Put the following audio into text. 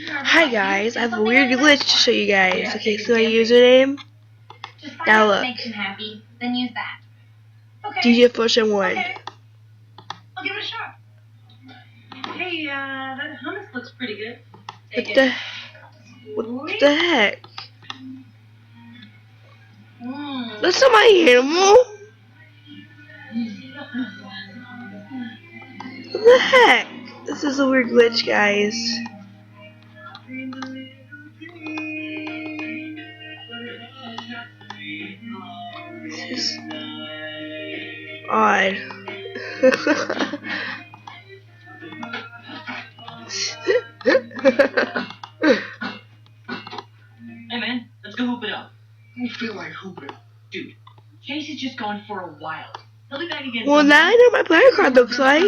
Hi guys, I have a weird glitch to show you guys. Okay, so my username, now look, makes you happy, then use that. Okay. DJ Potion 1. Okay. I'll give it a shot. Hey, that hummus looks pretty good. What the heck? Mm. That's not my animal? What the heck? This is a weird glitch, guys. This is odd. Hey man, let's go hoop it up. I feel like hooping. Dude, Chase is just gone for a while. He'll be back again. Well, now I know what my player card looks like.